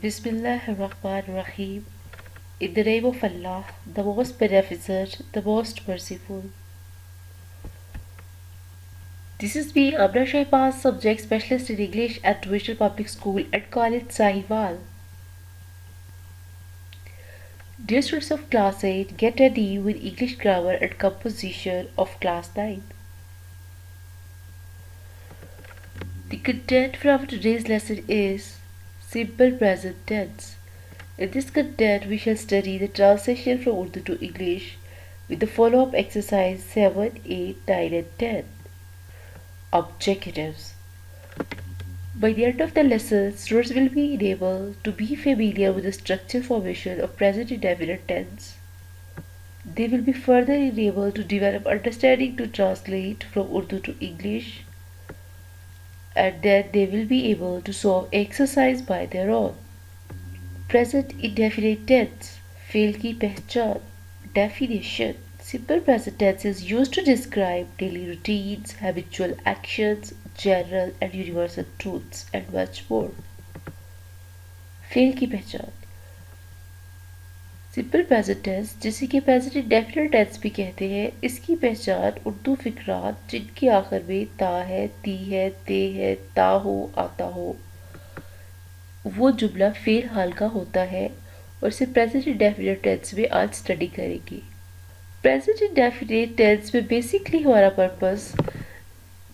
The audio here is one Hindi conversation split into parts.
Bismillahirrahmanirrahim. In the name of Allah, the most beneficent, the most merciful. This is me, Amna Shahbaz, subject specialist in English at Divisional Public School at College Sahiwal. Dear students of Class 8, get ready with English grammar and composition of Class 9. The content from today's lesson is simple present tense. In this content, we shall study the translation from Urdu to English with the follow-up exercise 7, 8, 9 and 10. Objectives. By the end of the lesson, students will be able to be familiar with the structure formation of present indefinite tense. They will be further enabled to develop understanding to translate from Urdu to English, and then they will be able to solve exercise by their own. Present indefinite tense, fail की पहचान. Definition. Simple present tense is used to describe daily routines, habitual actions, general and universal truths and much more. Fail की पहचान. सिंपल प्रेजेंट टेंस, जिसे कि प्रेजेंट इंडेफिनिट टेंस भी कहते हैं, इसकी पहचान उर्दू फिक्रात जिनके आखिर में ता है, ती है, ते है, ता हो, आता हो, वो जुमला फेल हाल का होता है और इसे प्रेजेंट इंडेफिनिट टेंस में आज स्टडी करेंगे। प्रेजेंट इंडेफिनिट टेंस में बेसिकली हमारा पर्पस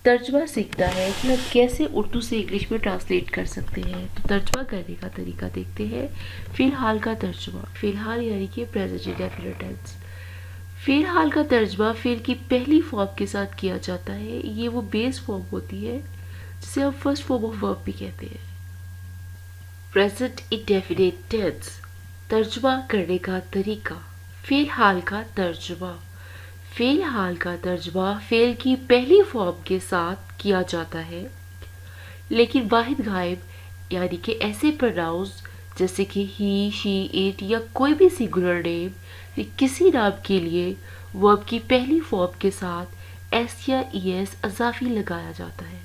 तर्जमा सीखना है कि हम कैसे उर्दू से इंग्लिश में ट्रांसलेट कर सकते हैं। तो तर्जमा करने का तरीका देखते हैं। फ़िलहाल का तर्जमा, फ़िलहाल यानी कि प्रेजेंट इंडेफिनिट टेंस। फ़िलहाल का तर्जमा फ़िल की पहली फॉर्म के साथ किया जाता है। ये वो बेस फॉर्म होती है जिसे हम फर्स्ट फॉर्म ऑफ वर्ब भी कहते हैं। प्रेजेंट इंडेफिनिट टेंस, तर्जमा करने का तरीका। फ़िलहाल का तर्जमा, फ़िलहाल का तर्जमा फ़ेल की पहली फॉर्म के साथ किया जाता है, लेकिन वाहिद गायब यानी कि ऐसे प्रोनाउंस जैसे कि ही, शी, इट या कोई भी सिंगुलर नेम या किसी नाम के लिए वर्ब की पहली फॉर्म के साथ एस या ई एस अजाफी लगाया जाता है।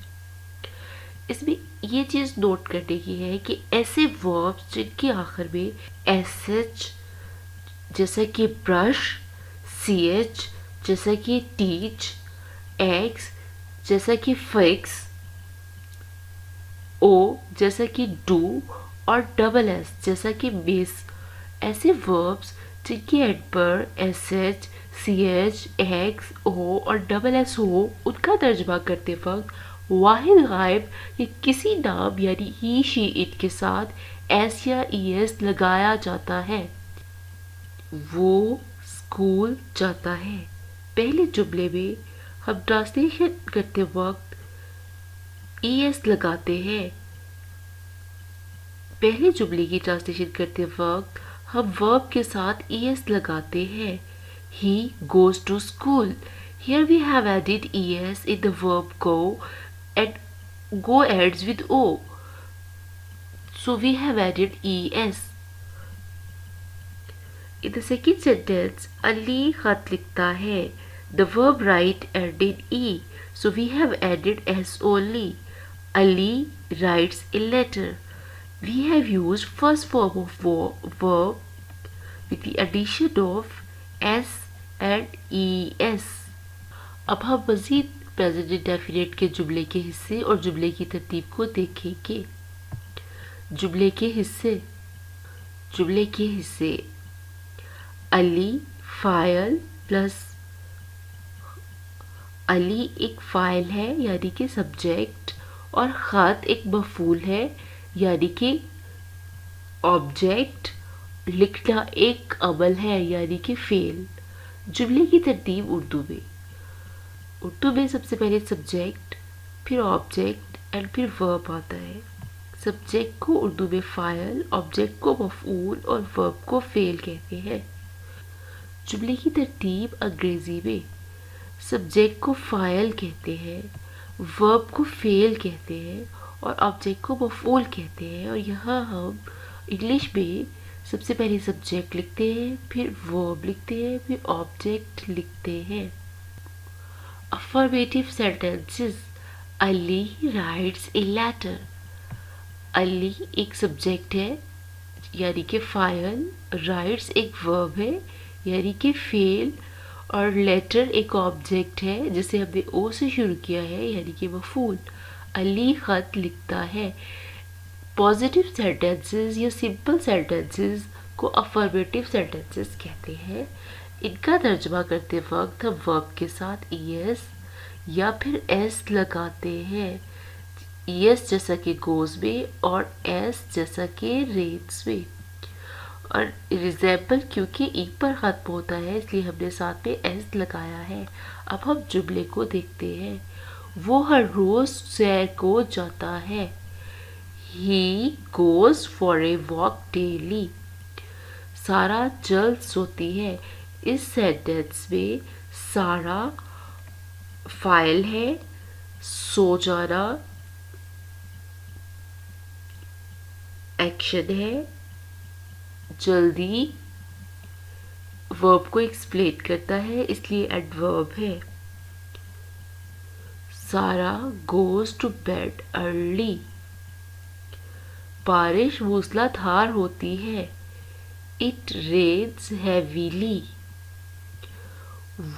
इसमें ये चीज़ नोट करने की है कि ऐसे वर्ब्स जिनके आखिर में एस एच जैसा कि ब्रश, सी एच जैसा कि टीच, एक्स जैसा कि फिक्स, ओ जैसा कि डू और डबल एस जैसा कि मिस, ऐसे वर्ब्स जिनके एंड पर S H, C H, X, O और डबल एस हो, उनका तर्जमा करते वक्त वाहिद गायब या किसी नाम यानी ही, शी, इट के साथ एस या ई एस लगाया जाता है। वो स्कूल जाता है। पहले जुमले में हम ट्रांसलेशन करते वक्त ई एस लगाते हैं। पहले जुमले की ट्रांसलेशन करते वक्त हम वर्ब के साथ ई एस लगाते हैं। He goes to school. Here we have added es in the verb go and go ends with o. So we have added es. In the second sentence, Ali खत लिखता है. The verb write ended e. So we have added s only. Ali writes a letter. We have used first form of verb with the addition of s and es. अब हम मज़ीद प्रेजेंट इंडेफिनिट के जुमले के हिस्से और जुमले की तरतीब को देखेंगे। जुमले के हिस्से, जुमले के हिस्से अली फ़ाइल प्लस अली एक फ़ाइल है यानी कि सब्जेक्ट और ख़त एक मफ़ूल है यानी कि ऑब्जेक्ट, लिखना एक अमल है यानी कि फ़ेल। जुमले की तरतीब उर्दू में सबसे पहले सब्जेक्ट, फिर ऑब्जेक्ट एंड फिर वर्ब आता है। सब्जेक्ट को उर्दू में फ़ाइल, ऑब्जेक्ट को मफ़ऊल और वर्ब को फ़ेल कहते हैं। जुमले की तरतीब अंग्रेज़ी में सब्जेक्ट को फ़ाइल कहते हैं, वर्ब को फ़ेल कहते हैं और ऑब्जेक्ट को मफ़ऊल कहते हैं। और यहाँ हम इंग्लिश में सबसे पहले सब्जेक्ट लिखते हैं, फिर वर्ब लिखते हैं, फिर ऑब्जेक्ट लिखते हैं। Affirmative sentences. Ali writes a letter. Ali एक सब्जेक्ट है, यानी कि फायल, राइट्स एक वर्ब है यानी कि फेल, और लेटर एक ऑब्जेक्ट है जिसे हमने ओ से शुरू किया है यानी कि मफूल। अली खत लिखता है। पॉजिटिव सेंटेंसेस या सिंपल सेंटेंसेस को अफर्मेटिव सेंटेंसेस कहते हैं। इनका तर्जुमा करते वक्त हम वर्ब के साथ ईएस या फिर एस लगाते हैं। ईएस जैसा कि गोज में और एस जैसा कि रेट्स में। और रिजेबल क्योंकि ई पर ख़त्म होता है इसलिए हमने साथ में एस लगाया है। अब हम जुमले को देखते हैं। वो हर रोज़ सैर को जाता है। He goes for a walk daily. सारा जल्द सोती है। इस सेंटेंस में सारा फाइल है, सो जाना एक्शन है, जल्दी वर्ब को एक्सप्लेन करता है इसलिए एडवर्ब है। सारा गोज टू बेड अर्ली। बारिश मूसलाधार होती है। It rains heavily.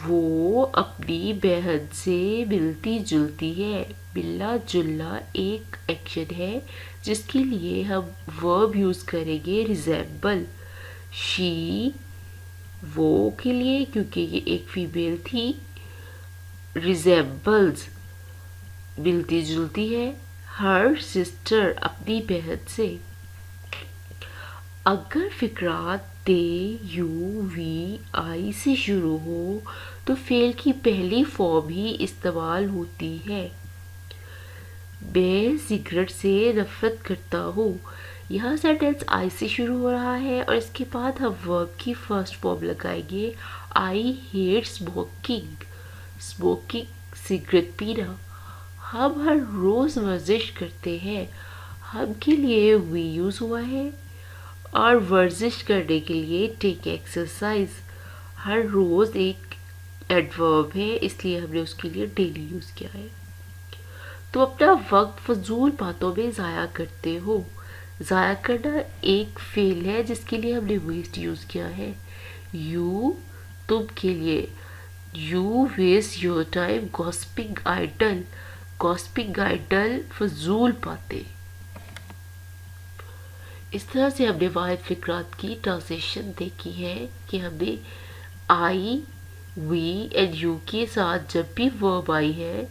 वो अपनी बहन से मिलती जुलती है। मिलना जुलना एक एक्शन है जिसके लिए हम वर्ब यूज़ करेंगे रिजेंबल। शी वो के लिए क्योंकि ये एक फीमेल थी। रिजेंबल्स मिलती जुलती है। हर सिस्टर अपनी बहन से। अगर फिक्रात दे यू वी आई से शुरू हो तो फेल की पहली फॉर्म ही इस्तेमाल होती है। मैं सिगरेट से नफरत करता हूँ। यह सेंटेंस आई से शुरू हो रहा है और इसके बाद हम वर्ब की फर्स्ट फॉर्म लगाएंगे। I hate smoking. Smoking cigarette पीना। हम हर रोज़ वर्जिश करते हैं। हम के लिए वी यूज़ हुआ है और वर्जिश करने के लिए टेक एक्सरसाइज। हर रोज़ एक एडवर्ब है इसलिए हमने उसके लिए डेली यूज़ किया है। तो अपना वक्त फजूल बातों में ज़ाया करते हो। ज़ाया करना एक फेल है जिसके लिए हमने वेस्ट यूज़ किया है। यू तुम के लिए। You waste your time gossiping idle. Gossiping idle फजूल बातें। इस तरह से हमने वाहिद फिक्रात की ट्रांसलेशन देखी है कि हमने आई वी एंड यू के साथ जब भी वर्ब आई है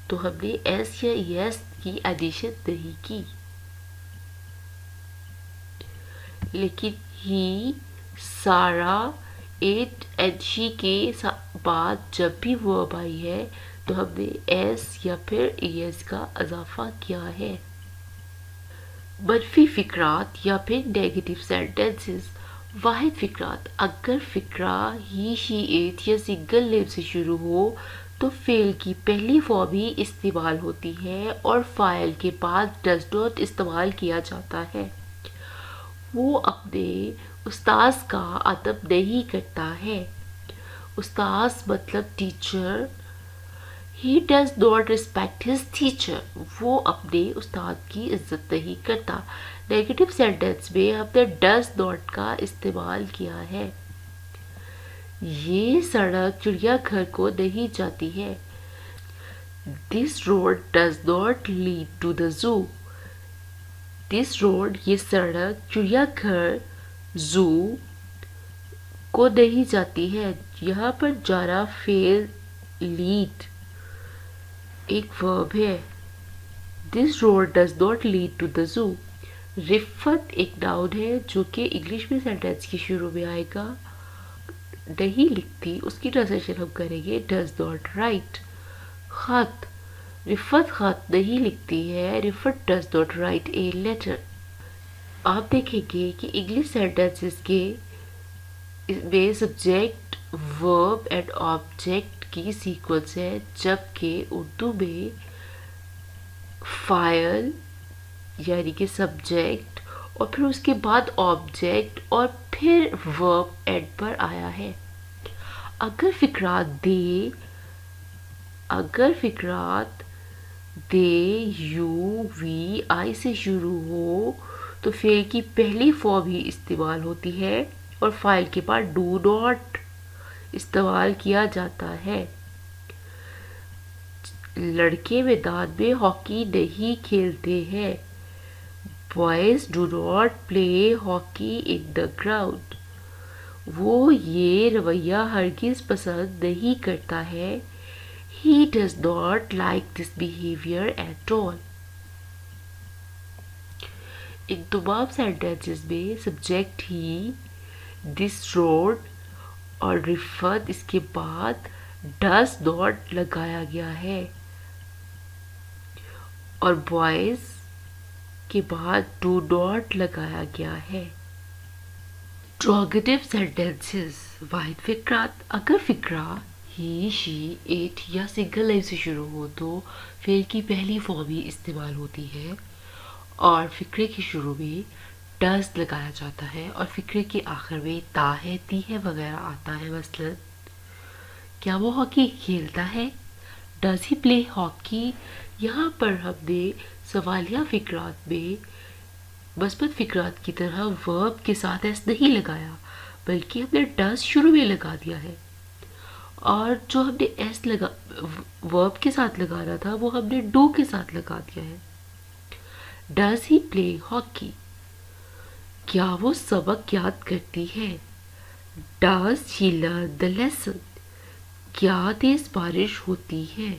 तो हमने एस या यस की एडिशन नहीं की, लेकिन ही, सारा, इट एंड शी के बाद जब भी वर्ब आई है तो हमने एस या फिर एस का इजाफा किया है। मनफी फिक्रात या फिर नेगेटिव सेंटेंसेस। वाहिद फिक्रात। अगर फिक्रा ही शी इट या सिंगल नेम से शुरू हो तो फेल की पहली फॉर्म ही इस्तेमाल होती है और फाइल के बाद डज नॉट इस्तेमाल किया जाता है। वो अपने उस्ताद का अदब नहीं करता है। उस्ताद मतलब teacher. He does not respect his teacher. वो अपने उस्ताद की इज्जत नहीं करता। नेगेटिव सेंटेंस में हमने डज नॉट का इस्तेमाल किया है। ये सड़क चिड़ियाघर को नहीं जाती है। This road does not lead to the zoo. This road ये सड़क चिड़ियाघर जू को नहीं जाती है। यहाँ पर जाना फेल लीड एक वर्ब है। This road does not lead to the zoo. Rifat एक नाउन है जो कि इंग्लिश में सेंटेंस के शुरू में आएगा। नहीं लिखती उसकी ट्रांसलेशन हम करेंगे डज नॉट राइट। खत। रिफत खत नहीं लिखती है। Rifat does not write a letter. आप देखेंगे कि इंग्लिश सेंटेंसेस के में सब्जेक्ट वर्ब एंड ऑब्जेक्ट की सीक्वेंस है, जबकि उर्दू में फाइल यानी कि सब्जेक्ट और फिर उसके बाद ऑब्जेक्ट और फिर वर्ब एंड पर आया है। अगर फिक्रात दे यू वी आई से शुरू हो तो फेल की पहली फॉर्म ही इस्तेमाल होती है और फाइल के बाद डू नॉट इस्तेमाल किया जाता है। लड़के मैदान में हॉकी नहीं खेलते हैं। Boys do not play hockey in the ground. वो ये रवैया हरगिज पसंद नहीं करता है। He does not like this behaviour at all. इन तमाम सेंटेंसेस में सब्जेक्ट ही, दिस रोड और रिफर इसके बाद डज नॉट लगाया गया है और बॉयज के बाद डू नॉट लगाया गया है। Interrogative sentences. वाहिद फिक्रात। अगर फिक्रा ही, शी, इट या सिंगल लाइन से शुरू हो तो फेल की पहली फॉर्म ही इस्तेमाल होती है और फिक्रे के शुरू में डज लगाया जाता है और फिक्रे के आखिर में ता है, ती है वगैरह आता है। मसलन क्या वो हॉकी खेलता है? Does he play hockey? यहाँ पर हमने सवालिया फिक्रात में मस्बत फिक्रात की तरह वर्ब के साथ एस नहीं लगाया, बल्कि हमने डज शुरू में लगा दिया है और जो हमने एस लगा वर्ब के साथ लगाना था वो हमने डू के साथ लगा दिया है। Does he play hockey? क्या वो सबक याद करती है? Does she learn the lesson? क्या तेज बारिश होती है?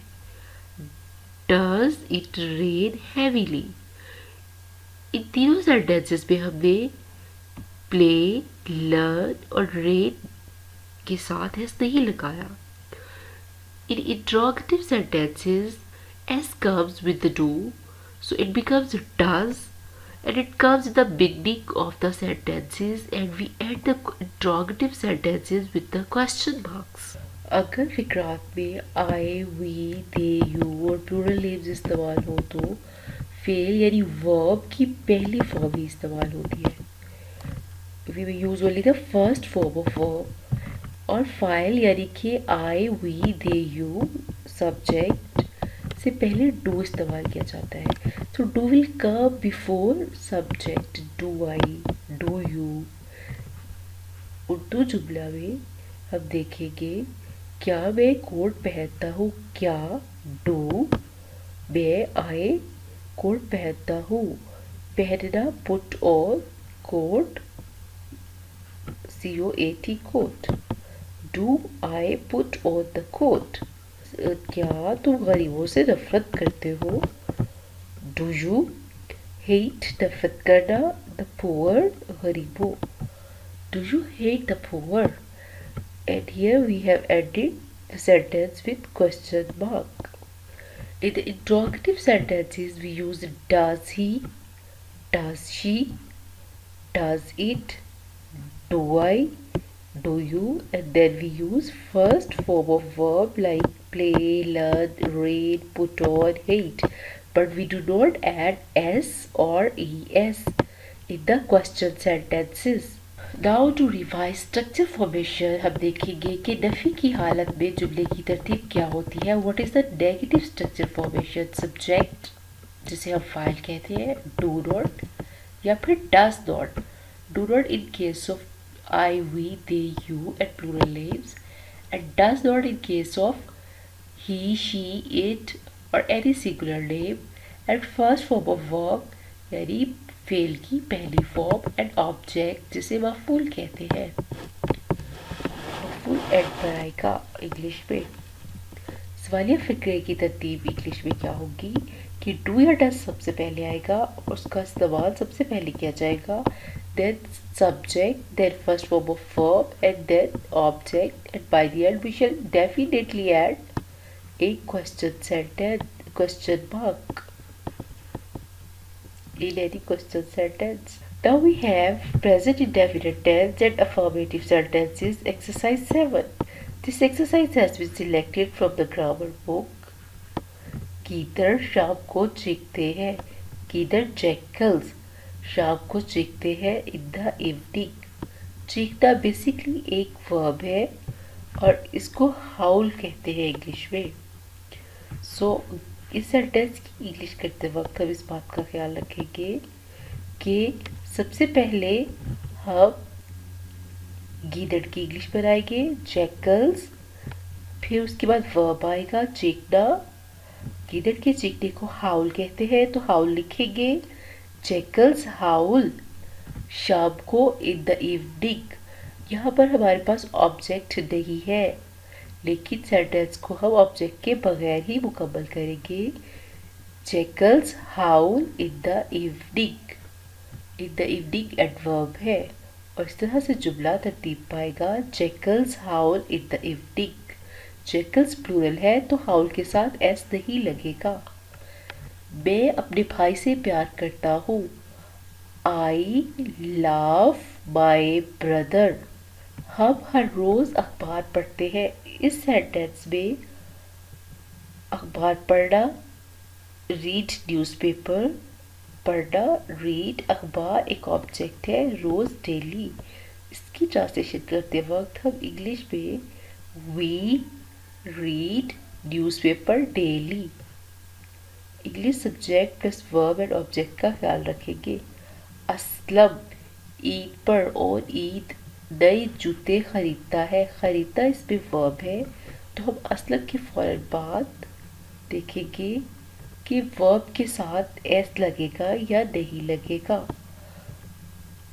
Does it rain heavily? इन तीनों सेंटेंसेस में हमने प्ले, लर्न और रेन के साथ एस नहीं लगाया। In interrogative sentences S comes with the do, so it becomes does and it comes in the beginning of the sentences and we end the interrogative sentences with the question marks. अगर फिक्रात में आई, वी, दे, यू और प्लूरल नेम्स इस्तेमाल हो तो फेल यानी वर्ब की पहली फॉर्म ही इस्तेमाल होती है। We use only the first form of verb. और फाइल यानी कि I, we, they, you subject से पहले डू इस्तेमाल किया जाता है। तो do will come before subject. Do I, do you. Urdu जुमला में हम देखेंगे क्या मैं कोट पहनता हूँ? क्या डू। मैं आए कोट पहनता हूँ। पहनना put on coat, COAT coat. Do I put on the coat? क्या तुम गरीबों से नफरत करते हो? डू यू हेट नफरत करना द पुअर गरीबों? Do you hate the poor? And here we have ended the sentence with question mark. In the interrogative sentences we use does he, does she, does it, do I, do you, and then we use first form of verb like play, learn, read, put on, hate, but we do not add s or es in the question sentences. Now to revise structure formation. हम देखेंगे कि नफी की हालत में जुमले की तरतीब क्या होती है। What is the negative structure formation? Subject जिसे हम फाइल कहते हैं, डू नॉट या फिर does not. Do not in case of I, we, they, you and plural names and does not in case of he, she, it और any singular name and first form of verb यानी फेल की पहली फॉर्म एंड ऑब्जेक्ट जिसे मफूल कहते हैं। मफूल एंड पर आएगा इंग्लिश में। सवालिया फिक्रे की तरतीब इंग्लिश में क्या होगी कि डू या डज सबसे पहले आएगा और उसका इस्तेमाल सबसे पहले किया जाएगा, then subject, then first form of verb and then object and by the end we shall definitely add a question mark in any question sentence. Now we have present indefinite tense and affirmative sentences. Exercise 7. This exercise has been selected from the grammar book. किधर शाम को चीखते हैं? किधर जैकल्स शाम को चीखते हैं in the evening. चीखना बेसिकली एक वर्ब है और इसको हाउल कहते हैं इंग्लिश में। सो इस सेंटेंस की इंग्लिश करते वक्त हम इस बात का ख्याल रखेंगे कि सबसे पहले हम गीदड़ की इंग्लिश बनाएंगे जैकल्स, फिर उसके बाद वर्ब आएगा चीखना। गीदड़ के चीखने को हाउल कहते हैं तो हाउल लिखेंगे जैकल्स हाउल शाम को इन द इवनिंग। यहाँ पर हमारे पास ऑब्जेक्ट नहीं है, लेकिन सेंटेंस को हम ऑब्जेक्ट के बगैर ही मुकम्मल करेंगे। Jackals howl in the evening. In the evening adverb है और इस तरह से जुमला तरतीब पाएगा jackals howl in the evening. Jackals plural है तो हाउल के साथ एस नहीं लगेगा। मैं अपने भाई से प्यार करता हूँ। I love my brother. हम हर रोज अखबार पढ़ते हैं। इस सेंटेंस में अखबार पढ़ना रीड न्यूज़पेपर, पढ़ना रीड, अखबार एक ऑब्जेक्ट है रोज डेली। इसकी ट्रांसलेशन करते वक्त हम इंग्लिश में we read newspaper daily, English subject plus verb and object का ख्याल रखेंगे। असलम ईद पर और ईद नए जूते खरीदता है। खरीदता इसमें वर्ब है तो हम असलम के फौरन बाद देखेंगे कि वर्ब के साथ एस लगेगा या नहीं लगेगा।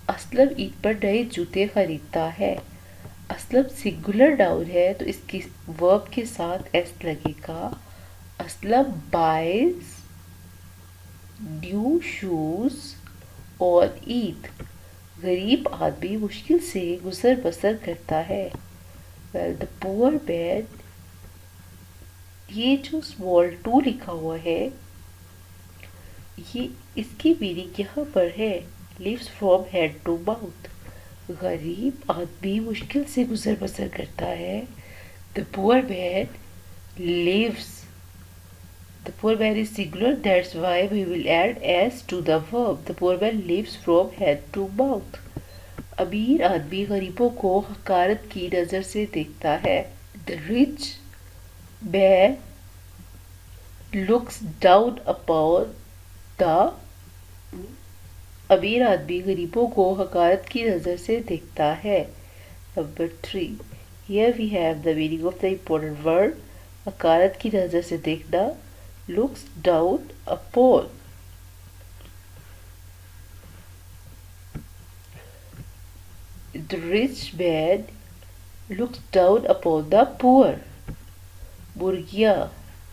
असलम ईद पर नए जूते खरीदता है। असलम सिंगुलर नाउन है तो इसकी वर्ब के साथ एस लगेगा। असलम बाइज न्यू शूज और ईद। गरीब आदमी मुश्किल से गुजर बसर करता है। वेल द पुअर मैन, ये जो स्मॉल टू लिखा हुआ है ये इसकी मीनिंग यहाँ पर है lives from head to mouth. गरीब आदमी मुश्किल से गुजर बसर करता है। The poor man lives, the poor man is singular, that's why we will add s to the verb. The poor man lives from head to mouth. अमीर आदमी गरीबों को हकारत की नज़र से देखता है। The rich man looks down upon the, अमीर आदमी गरीबों को हकारत की नज़र से देखता है। Number 3. Here we have the meaning of the important word. हकारत की नज़र से देखना looks down upon. The rich man looks down upon the poor. मुर्गियाँ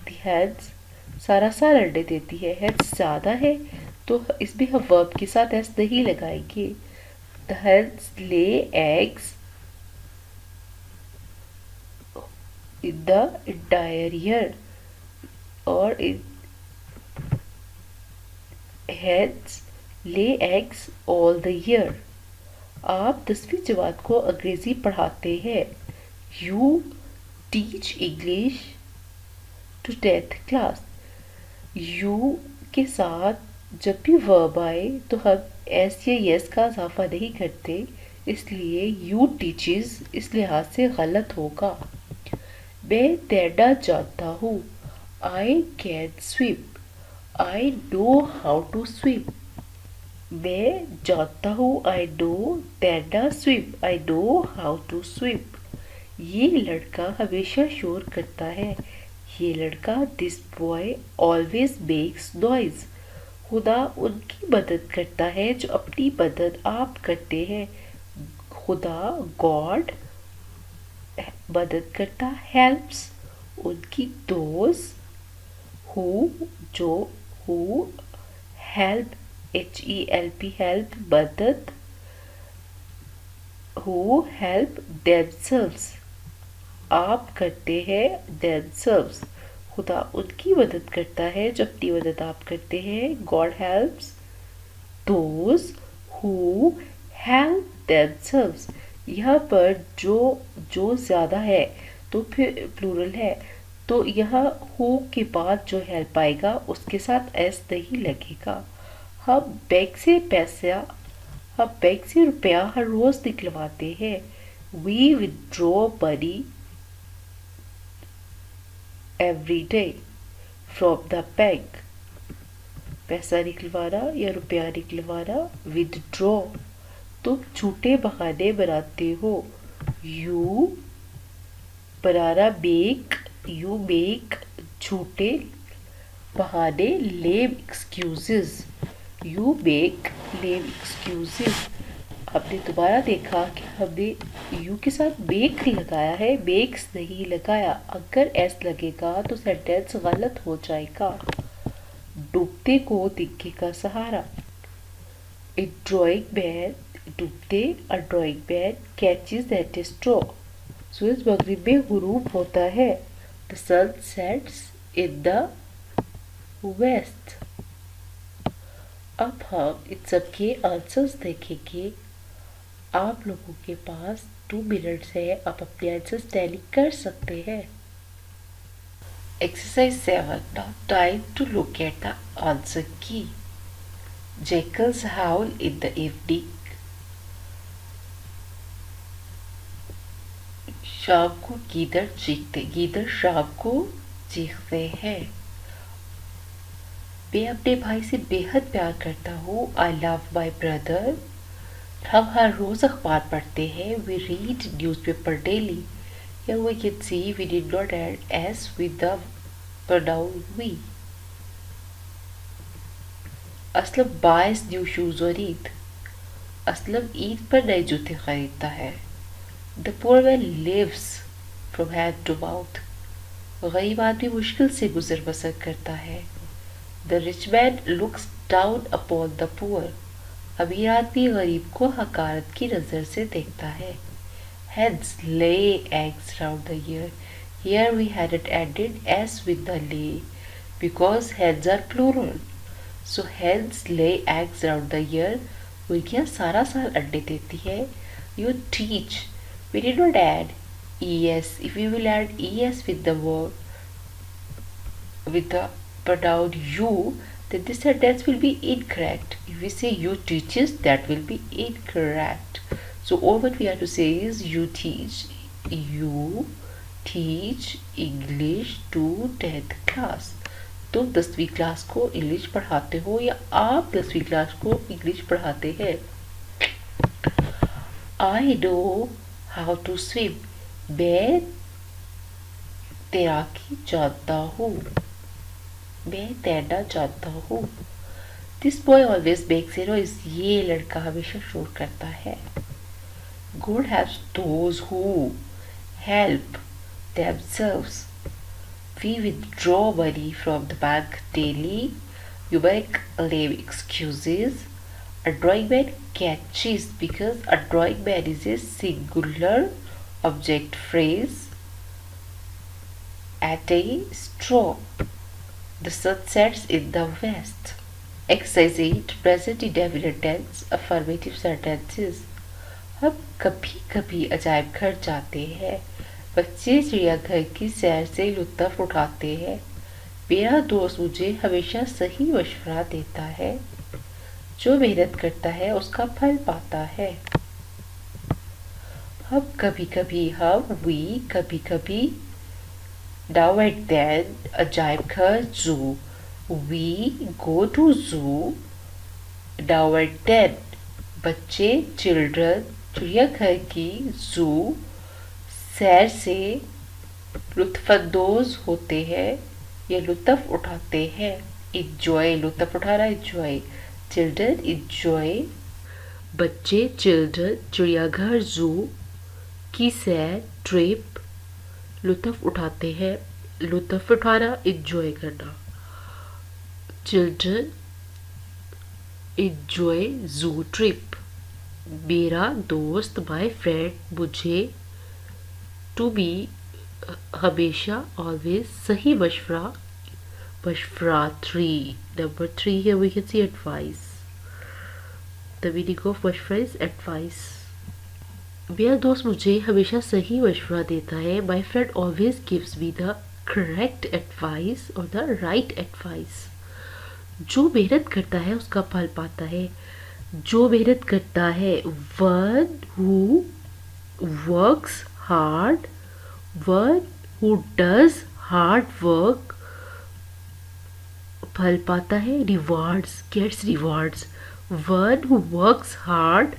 the hens सारा अंडे देती है। hens ज़्यादा है तो इसमें हम verb के साथ s नहीं लगाएंगे। The hens lay eggs in the entire year, और hens lay eggs all the year. आप 10वीं जमात को अंग्रेजी पढ़ाते हैं। You teach English to 10th class. You के साथ जब भी वर्ब आए तो हम एस या यस का इजाफा नहीं करते, इसलिए you teaches इस लिहाज से गलत होगा। मैं तैरना जानता हूँ। I can swim. I know how to swim. मैं जानता हूँ I know तैरना swim. I know how to swim. ये लड़का हमेशा शोर करता है। ये लड़का this boy always makes noise. खुदा उनकी मदद करता है जो अपनी मदद आप करते हैं। खुदा God मदद करता helps उनकी दोस्त who help HELP help मदद, who help themselves आप करते हैं themselves। खुदा उनकी मदद करता है जो अपनी मदद आप करते हैं। God helps those who help themselves। यहाँ पर जो ज़्यादा है तो फिर प्लूरल है तो यहाँ हु के बाद जो हेल्प आएगा उसके साथ एस नहीं लगेगा। हम बैंक से रुपया हर रोज निकलवाते हैं। We withdraw money every day from the bank. पैसा निकलवाना या रुपया निकलवाना। विदड्रॉ, तुम झूठे बहाने बनाते हो। यू बनाना मेक, यू मेक झूठे बहाने, lame excuses. You make lame excuses. आपने दोबारा देखा कि हमने यू के साथ मेक लगाया है, मेक्स नहीं लगाया। अगर एस लगेगा तो सेंटेंस गलत हो जाएगा। डूबते को तिनके का सहारा। A drawing man, डूबते, a drawing man catches at a straw। सूरज मगरिब में गुरूब होता है। The sun sets in the west। अब हम इन सब के आंसर्स देखेंगे। आप लोगों के पास 2 मिनट्स है, आप अपने आंसर्स टैली कर सकते हैं। Exercise 7. Now time to look at the answer key. Jackals howl in the evening। शाम को गीदड़ चीखते, गीदड़ शाम को चीखते हैं। मैं अपने भाई से बेहद प्यार करता हूँ। I love my brother. हम हर रोज अखबार पढ़ते हैं। We read news paper daily. Here we can see we did not add s with the pronoun we। Aslam buys new shoes on Eid। Aslam Eid पर नए जूते खरीदता है। The poor man lives from hand to mouth। गरीब आदमी मुश्किल से गुजर बसर करता है। The rich man looks down upon the poor। अमीर आदमी गरीब को हकारत की नजर से देखता है। Hens lay eggs round the year। Here we hadn't added s with the lay because hens are plural। So hens lay eggs round the year। मुर्गियाँ सारा साल अंडे देती है। You teach, we did not add es। If we will add es with the word, with the pronoun you, then this sentence will be incorrect। If we say you teaches, that will be incorrect। So all what we have to say is you teach English to 10th class। तुम 10वीं क्लास को इंग्लिश पढ़ाते हो या आप 10वीं क्लास को इंग्लिश पढ़ाते हैं। I know how to swim। मैं तैराकी जानता हूँ। मैं तैरना जानता हूँ। This boy always makes a noise। ये लड़का हमेशा शोर करता है। God helps those who help themselves। We withdraw money from the bank daily। You make lame excuses। A drawing man catches, because a drawing man is a singular object phrase, at a straw। The sun sets in the west। Exercise 8. Present indefinite tense affirmative sentences। हम कभी कभी अजायब घर जाते हैं। बच्चे चिड़ियाघर की सैर से लुत्फ उठाते हैं। मेरा दोस्त मुझे हमेशा सही मशवरा देता है। जो मेहनत करता है उसका फल पाता है। हम कभी कभी, हम वी कभी कभी, नाउ एंड देन अजायब घर जू। वी गो टू जू नाउ एंड देन। बच्चे चिल्ड्रन चिड़ियाघर की जू सैर से लुत्फानंदोज होते हैं या लुत्फ उठाते हैं। इंजॉय, लुत्फ उठाना, इंजॉय। Children enjoy. बच्चे चिल्ड्रन चिड़ियाघर जू की सैर ट्रिप लुत्फ उठाते हैं। लुत्फ उठाना, इंजॉय करना। चिल्ड्रन इंजॉय जू ट्रिप। मेरा दोस्त माई फ्रेंड मुझे टू बी हमेशा ऑलवेज सही मशवरा। मशवरा 3, number 3 here we can see advice। The meaning of मशवरा is advice। मेरा दोस्त मुझे हमेशा सही मशवरा देता है। My friend always gives me the correct advice और द राइट एडवाइस। जो मेहनत करता है उसका फल पाता है। जो मेहनत करता है, one who works hard, one who does hard work फल पाता है, rewards, gets rewards. One who works hard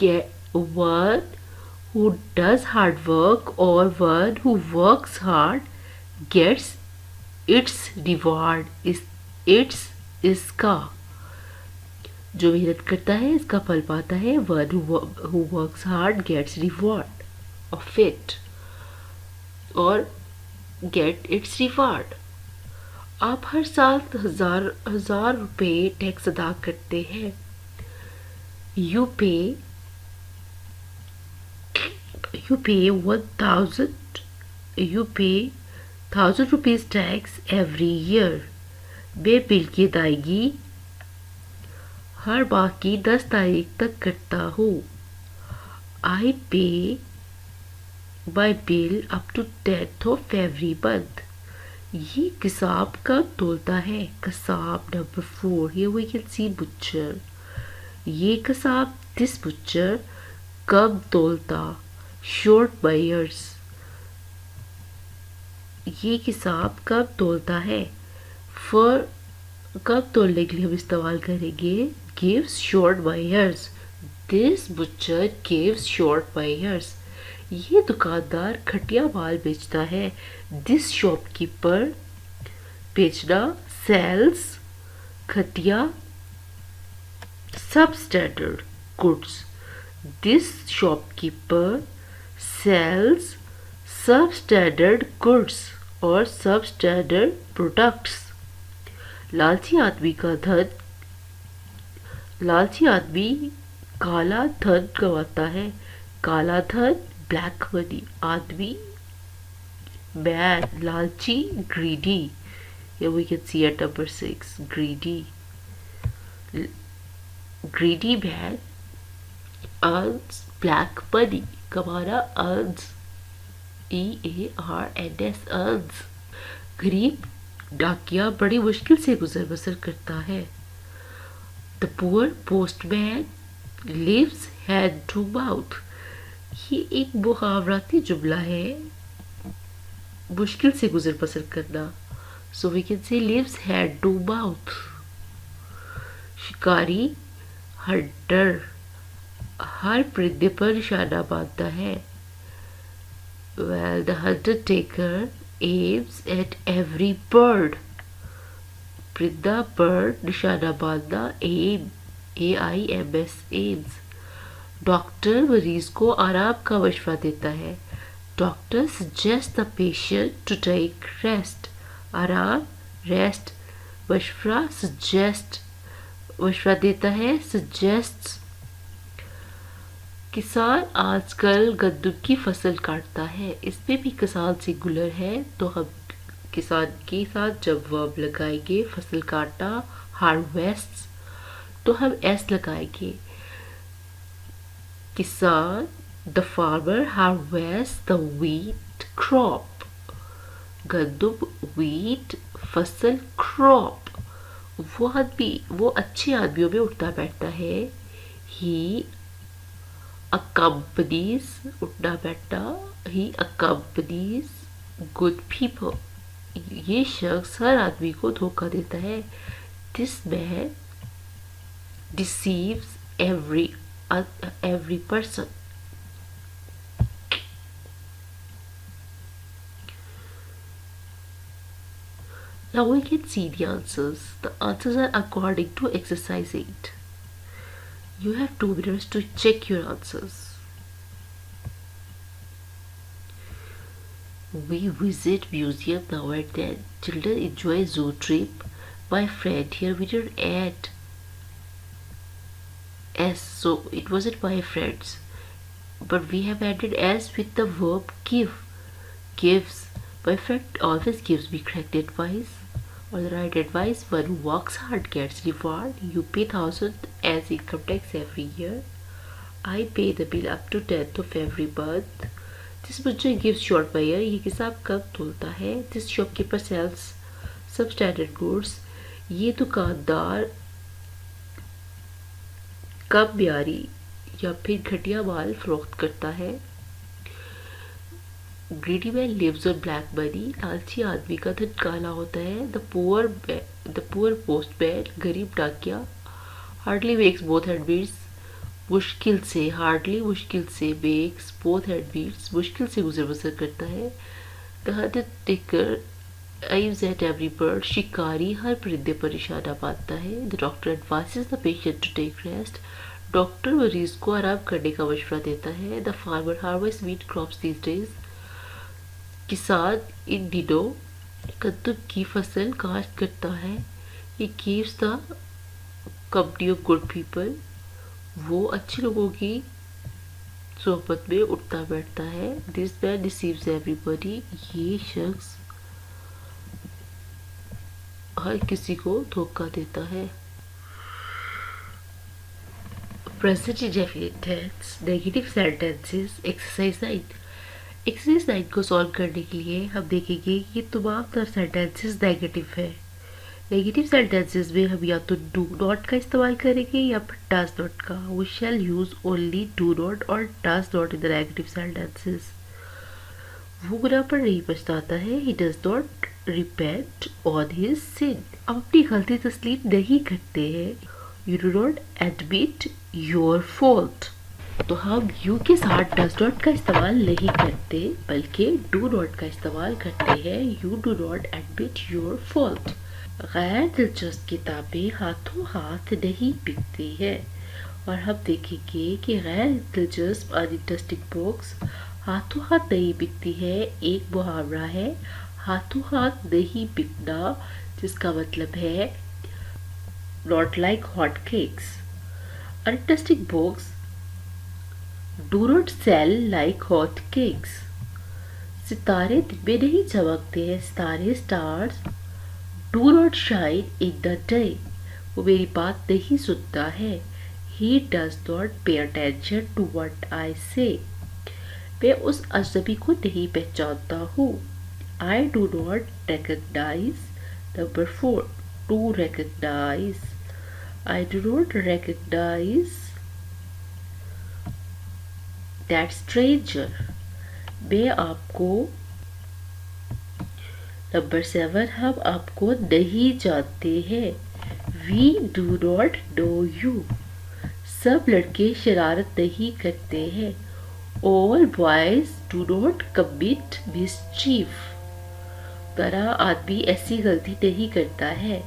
get one who does hard work or one who works hard gets its reward is its इसका जो मेहनत करता है इसका फल पाता है। One who works hard gets reward of it और गेट इट्स रिवॉर्ड। आप हर साल हजार हजार रुपए टैक्स अदा करते हैं। यू पे 1000 you pay 1000 rupees tax every year। मैं बिल की अदायगी हर माह की 10 तारीख तक करता हूँ। I pay my bill up to 10th of every month। ये कसाब कब तोलता है? Kasab number 4। Here we can see butcher। ये कसाब this butcher कब तोलता? Short buyers. ये किसाब कब तोलता है? फॉर कब तोलने के लिए हम इस्तेमाल करेंगे? Gives short buyers. This butcher gives short buyers. ये दुकानदार घटिया माल बेचता है। दिस शॉपकीपर बेचना, सेल्स घटिया substandard goods. This shopkeeper sells substandard goods और substandard products। लालची आदमी काला धन कमाता है। काला धन ब्लैक मनी। आदमी मैन लालची greedy। Here we can see at number 6 greedy man earns black money। कमाना earns EARNS earns। गरीब डाकिया बड़ी मुश्किल से गुजर बसर करता है। The poor postman lives hand to mouth। ये एक मुहावराती जुमला है, मुश्किल से गुजर बसर करना। So we can say lives hand to mouth। शिकारी हंटर हर परिंदे पर निशाना बांधता है। Well, the hunter taker aims at every bird। परिंदा bird निशाना बांधना aim AIMS aims। डॉक्टर मरीज को आराम का मशवरा देता है। Doctor suggests the patient to take rest। आराम रेस्ट। मशवरा suggest मशवरा देता है suggests। किसान आजकल गंदम की फसल काटता है। इसमें भी किसान सिंगुलर है तो हम किसान के साथ जब वर्ब लगाएंगे फसल काटना हार्वेस्ट तो हम एस लगाएंगे। किसान the farmer harvest the wheat crop. गंदम व्हीट फसल क्रॉप। वो अच्छे आदमियों में उठता बैठता है। ही accompanies उठना बैठना। he accompanies good people। ये शख्स हर आदमी को धोखा देता है। this man deceives every person। Now we can see the answers. The answers are according to exercise 8। You have 2 minutes to check your answers. We visit museum now and then। Children enjoy zoo trip। My friend, here we didn't add s, so it wasn't my friends, but we have added s with the verb give। Gives। My friend always gives me correct advice or the right advice। One who works hard gets reward। You pay 1000 as income tax every year। I pay the bill up to 10th of every month। This butcher gives short buyer। ये किसाब कब तोलता है? This shopkeeper sells substandard goods। ये दुकानदार कब म्यारी या फिर घटिया माल फरोख्त करता है? Greedy man lives on black money, लालची आदमी का धन काला होता है। द पुअर पोस्टमैन, गरीब डाकिया, हार्डली मेक्स बोथ हैंडबीट्स, मुश्किल से मेक्स बोथ हैंडबीट्स, मुश्किल से गुजर बसर करता है। The Hunter taker aims at every bird, शिकारी हर परिंदे पर निशाना बांधता है। The doctor advises the patient to take rest, doctor मरीज को आराम करने का मशवरा देता है। The farmer harvest wheat crops these days, किसान इन दिनों कद्दू की फसल काश्त करता है। He keeps the company of good people, वो अच्छे लोगों की सोहबत में उठता बैठता है। दिस मैन डिसीव्स एवरीबॉडी, ये शख्स हर किसी को धोखा देता है। Present indefinite tense, negative sentences, exercise 9। Exercise 9 को सॉल्व करने के लिए हम देखेंगे कि तमाम तर सेंटेंसेस नेगेटिव है। नेगेटिव सेंटेंसेस में हम या तो डू नॉट का इस्तेमाल करेंगे या फिर डज नॉट का। We shall use only do not और does not in the negative sentences. वो गुनाह पर नहीं पछताता है। He does not repent on his sin, हम अपनी गलती तस्लीम नहीं करते हैं। You do not admit your fault, तो हम यू के साथ डज नॉट का इस्तेमाल नहीं करते बल्कि डू नॉट का इस्तेमाल करते हैं। You do not admit your fault. गैर दिलचस्प किताबें हाथों हाथ नहीं बिकती है, और हम देखेंगे कि गैर दिलचस्प अनइंटरेस्टिंग बुक्स हाथों हाथ नहीं बिकती है। एक मुहावरा है हाथों हाथ नहीं बिकना, जिसका मतलब है not like hot cakes. Uninteresting books do not sell like hot cakes. सितारे दिन में नहीं चमकते हैं, सितारे stars do not shine in the day, वो मेरी बात नहीं सुनता है। He does not pay attention to what I say, मैं उस अजनबी को नहीं पहचानता हूँ। I do not recognise, number 4, to recognise. I do not recognise that stranger, मैं आपको। नंबर 7, हम आपको नहीं जानते हैं। We do not know you, सब लड़के शरारत नहीं करते हैं। All boys do not commit mischief, बड़ा आदमी ऐसी गलती नहीं करता है।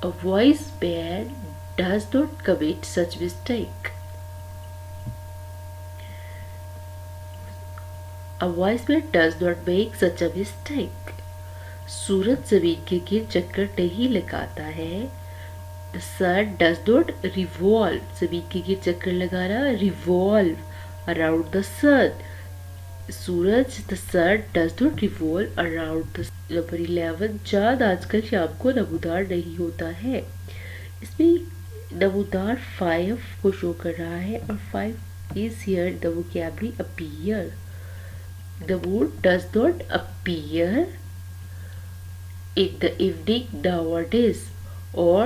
A voice man does not commit such mistake. A wise man does not make such a mistake. सूरज जमीन के गिर चक्कर नहीं लगाता है। The sun does not revolve, जमीन के गिर चक्कर लगाना revolve around the sun. Suraj the sun does not revolve around the sun. Number 11, चांद आजकल शाम को नमूदार नहीं होता है। इसमें नमूदार 5 को शो कर रहा है, और 5 is here the vocabulary appear. The moon does not appear in the evening nowadays, or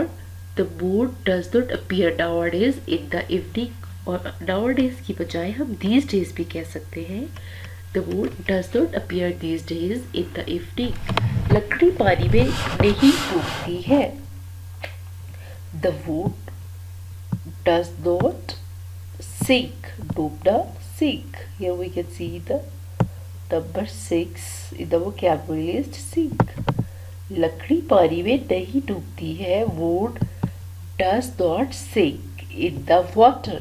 the moon does not appear nowadays in the evening, और nowadays की बजाय हम these days भी कह सकते हैं। The moon does not appear these days in the evening. लकड़ी पानी में नहीं डूबती है। The wood does not sink, Dumna sink. Here we can see the Number 6 in the vocabulary list, sink. लकड़ी पानी में नहीं डूबती है। Wood does not sink in the water.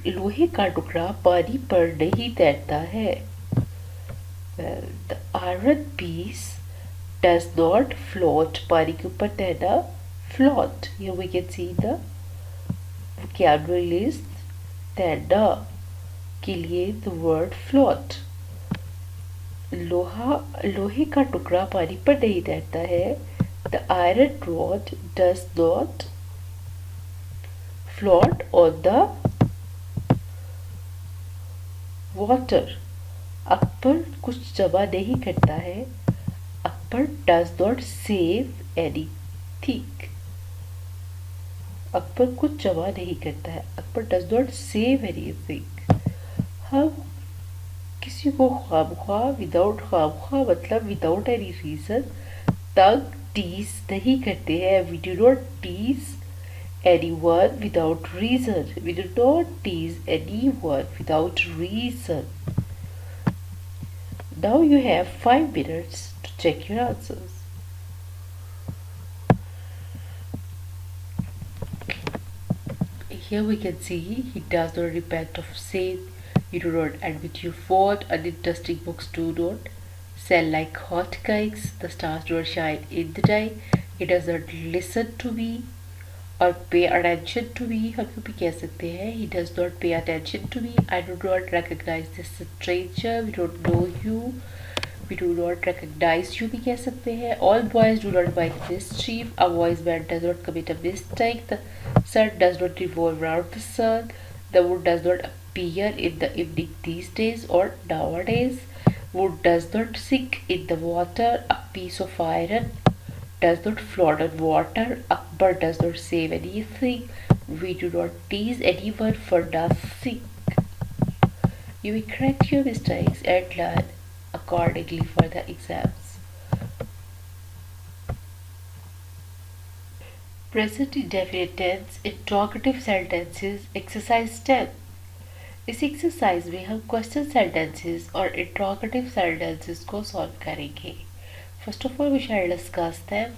लोहे का टुकड़ा पानी पर नहीं तैरता है। The iron piece does not float. पानी के ऊपर तैरना float. Here we can see the vocabulary list. तैरना के लिए the word float. लोहे का टुकड़ा पानी पर नहीं तैरता है। The iron rod does not float on the water. Akbar कुछ जमा नहीं करता है। Akbar does not save anything. Akbar कुछ जमा नहीं करता है। Akbar does not save anything. हम किसी को खामख्वाह, विदाउट खामख्वाह मतलब विदाउट एनी रीज़न तंग टीज नहीं करते हैं। We do not tease anyone without reason. We do not tease anyone without reason. Now you have 5 minutes to check your answers. Here we can see he does not repent of sin. You do not admit your fault. Uninteresting books do not sell like hotcakes. The stars do not shine in the day. He does not listen to me. और पे अटेंशन टू मी हम यूँ भी कह सकते हैं he does not pay attention to me I do not recognise this stranger we don't know you we do not recognise you भी कह सकते हैं all boys do not bike mischief a voice man does not commit a mistake the sun does not revolve around the sun the wood does not appear in the evening these days और nowadays wood does not sink in the water a piece of iron does not float on water. Akbar does not save anything. We do not tease anyone for nothing. You will correct your mistakes and learn accordingly for the exams. Present indefinite tense interrogative sentences exercise 10. इस एक्सरसाइज में हम क्वेश्चन सेंटेंसेस और इंट्रोगेटिव सेंटेंसेस को सॉल्व करेंगे. First of all, we shall discuss them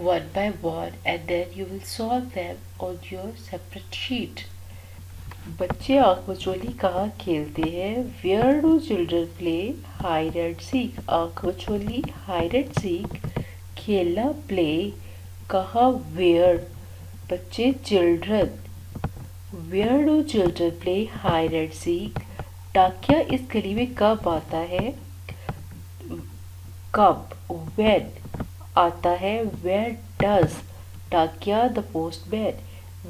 one by one and then you will solve them on your separate sheet. बच्चे आँख मचोली कहाँ खेलते हैं? Where do children play hide and seek? आँख मचोली hide and seek. खेलना play. कहाँ where? बच्चे children. Where do children play hide and seek? टाकिया इस गली में कब आता है? कब when आता है where does Takia the postman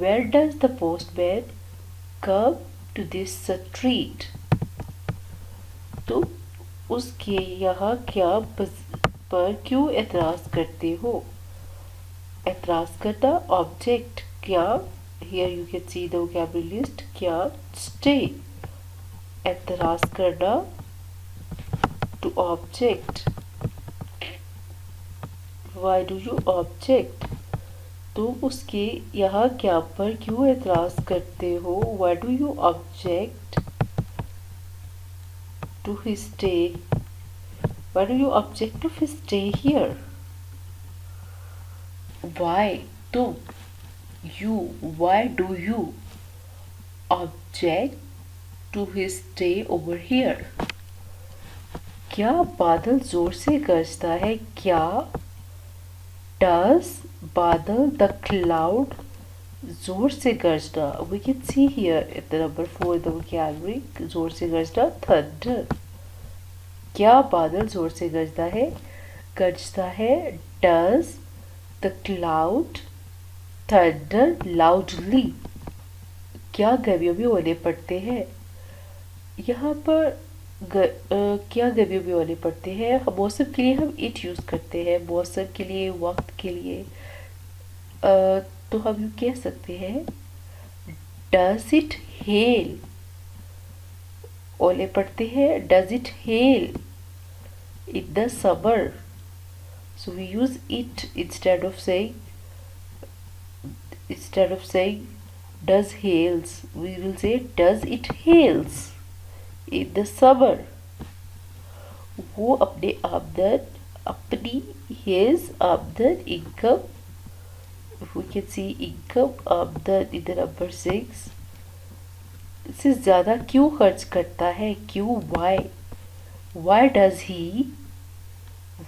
where does the postman come to this street तो उसके यहाँ क्या पर क्यों एतराज़ करते हो? एतराज़ करना ऑब्जेक्ट क्या here you can see the vocabulary list क्या stay एतराज़ करना to object Why do you object? तुम उसके यहाँ क्या पर क्यों एतराज़ करते हो? Why do you object to his stay? Why do you object to his stay here? Why तुम you why do you object to his stay over here? क्या बादल जोर से गरजता है? क्या Does बादल the cloud जोर से गरजना? We can see here at the number 4 in the vocabulary जोर से गरजना thunder. क्या बादल जोर से गरजता है? गरजता है Does the cloud thunder loudly? क्या गर्मियों में ओले पड़ते हैं? यहाँ पर क्या गर्मियों में ओले पड़ते हैं? मौसम के लिए हम इट यूज़ करते हैं. मौसम के लिए वक्त के लिए तो हम कह सकते हैं डज इट हेल ओले पड़ते हैं does it hail in the summer so we use it instead of saying does hails we will say does it hails in the summer. वो अपनी his आमदन income we can see income आमदन in the number 6 से ज़्यादा क्यों खर्च करता है? क्यों why does he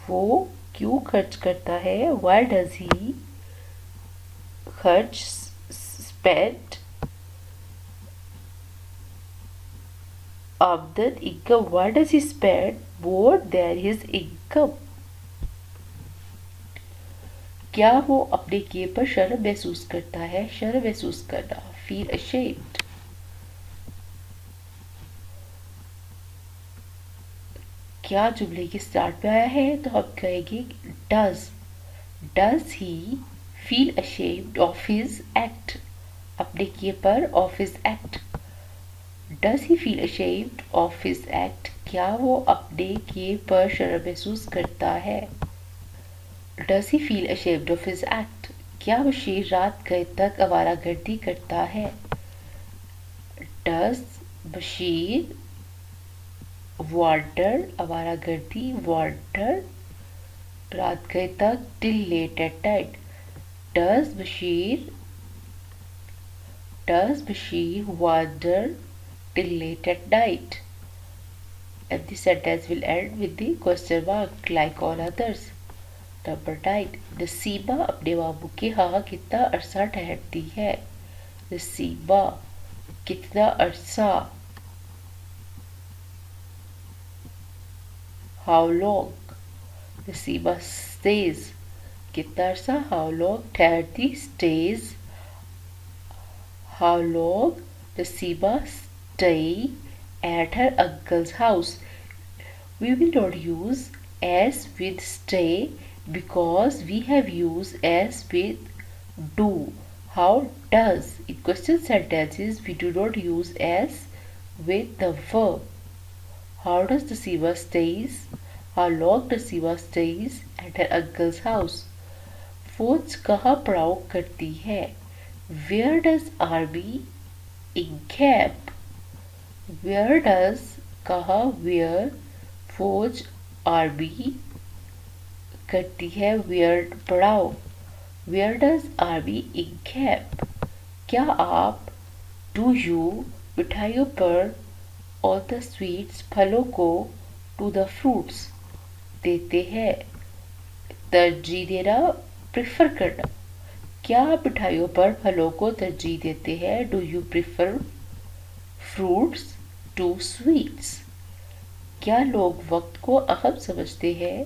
वो क्यों खर्च करता है? why does he खर्च spend आमदन income why does he spend more than his income? क्या वो अपने किए पर शर्म महसूस करता है? शर्म महसूस करना feel ashamed. क्या जुमले के स्टार्ट में आया है? तो हम कहेंगे does he feel ashamed of his act? अपने किए पर of his act. Does he feel ashamed of his act? क्या वो अपने किए पर शर्म महसूस करता है? Does he feel ashamed of his act? क्या बशीर रात गए तक आवारागर्दी करता है? Does बशीर wander आवारागर्दी wander रात गए तक till late at night? Does Bashir wander till late at night? And the sentence will end with the question mark like all others. Number 9. Naseema अपने मामू के यहाँ कितना अरसा ठहरती है? नसीमा कितना अरसा? How long? नसीमा stays कितना अरसा? How long? ठहरती stays. How long? Naseema stay at her uncle's house. We will not use as with stay because we have used as with do. How does? In question sentences, we do not use as with the verb. How does Nasiba stays? How long Nasiba stays at her uncle's house? फौज कहाँ पड़ाव करती है? Where does army encamp? Where does कहाँ where फौज आर्मी करती है where पड़ाव? Where does army encamp? क्या आप do you मिठाइयों पर all the sweets फलों को to the fruits देते हैं? तरजीह देना प्रेफर करना. क्या आप मिठाइयों पर फलों को तरजीह देते हैं? Do you prefer fruits to sweets? क्या लोग वक्त को अहम समझते हैं?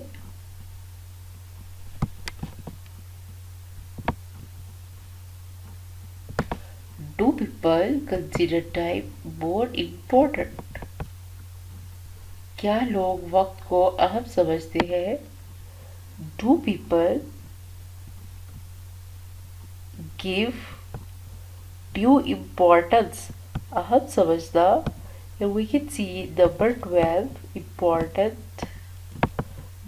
Do people consider time more important? क्या लोग वक्त को अहम समझते हैं? Do people give due importance? अहम समझना. And we can see number 12 important.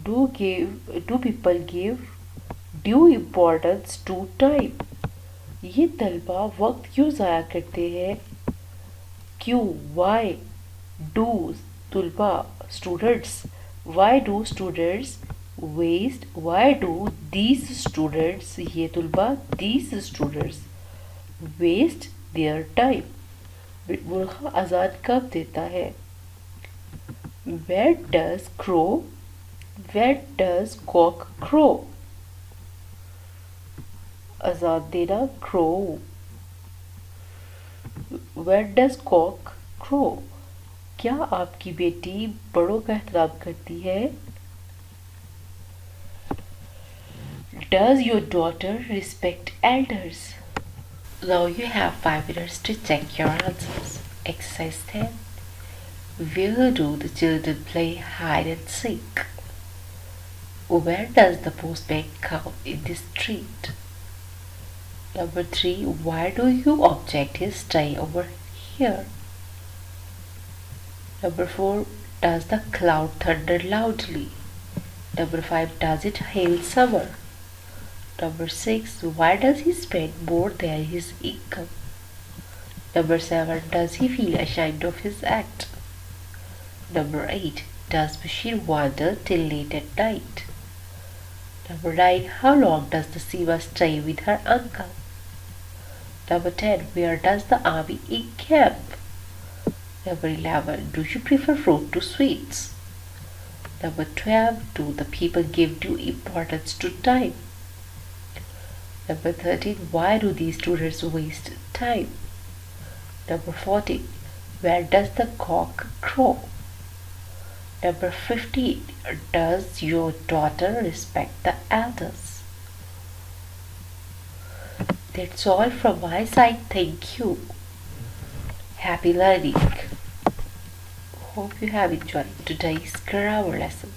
Do people give due importance to time? ये तलबा वक्त क्यों ज़ाया करते हैं? क्यों? Why? Do तलबा students. Why do students waste? Why do these students ये तलबा these students waste their time? मुल्खा आज़ाद कब देता है? When does cock crow? आज़ाद देना crow. When does cock crow? क्या आपकी बेटी बड़ों का एहतराम करती है? Does your daughter respect elders? Now you have 5 minutes to check your answers. Exercise 10. Where do the children play hide and seek? Where does the postman come in the street? Number 3. Why do you object his stay over here? Number 4. Does the cloud thunder loudly? Number 5. Does it hail summer? Number 6. Why does he spend more than his income? Number 7. Does he feel ashamed of his act? Number 8. Does Bashir wander till late at night? Number 9. How long does the Siva stay with her uncle? Number 10. Where does the army encamp? Number 11. Do you prefer fruit to sweets? Number 12. Do the people give due importance to time? Number 13. Why do these students waste time? Number 14. Where does the cock crow? Number 15. Does your daughter respect the elders? That's all from my side. Thank you. Happy learning. Hope you have enjoyed today's grammar lesson.